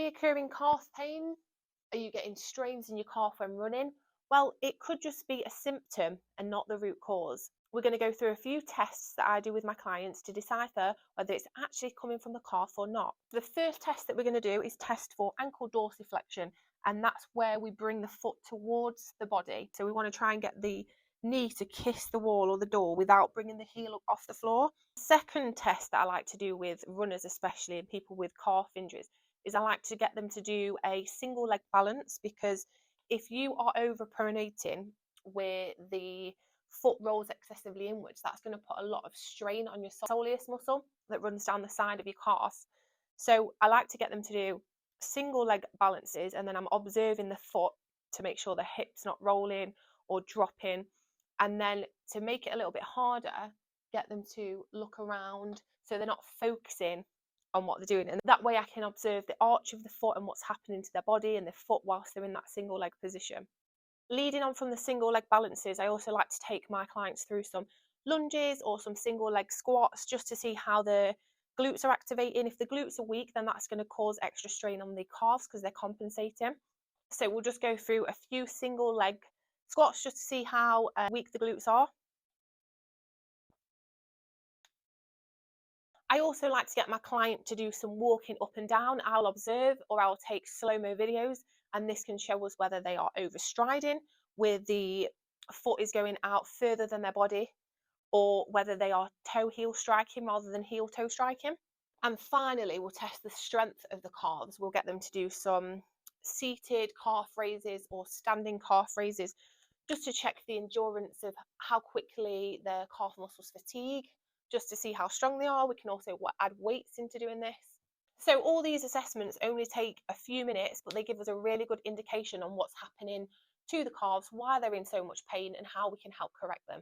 Reoccurring calf pain. Are you getting strains in your calf when running? Well, it could just be a symptom and not the root cause. We're going to go through a few tests that I do with my clients to decipher whether it's actually coming from the calf or not. The first test that we're going to do is test for ankle dorsiflexion, and that's where we bring the foot towards the body. So we want to try and get the knee to kiss the wall or the door without bringing the heel up off the floor. Second test that I like to do with runners, especially, and people with calf injuries, is I like to get them to do a single leg balance, because if you are overpronating where the foot rolls excessively inwards, that's going to put a lot of strain on your soleus muscle that runs down the side of your calf. So I like to get them to do single leg balances, and then I'm observing the foot to make sure the hip's not rolling or dropping. And then to make it a little bit harder, get them to look around so they're not focusing on what they're doing. And that way I can observe the arch of the foot and what's happening to their body and their foot whilst they're in that single leg position. Leading on from the single leg balances, I also like to take my clients through some lunges or some single leg squats just to see how the glutes are activating. If the glutes are weak, then that's going to cause extra strain on the calves because they're compensating. So we'll just go through a few single leg squats just to see how weak the glutes are. I also like to get my client to do some walking up and down. I'll observe, or I'll take slow-mo videos, and this can show us whether they are overstriding, where the foot is going out further than their body, or whether they are toe-heel striking rather than heel-toe striking. And finally, we'll test the strength of the calves. We'll get them to do some seated calf raises or standing calf raises, just to check the endurance of how quickly the calf muscles fatigue, just to see how strong they are. We can also add weights into doing this. So all these assessments only take a few minutes, but they give us a really good indication on what's happening to the calves, why they're in so much pain, and how we can help correct them.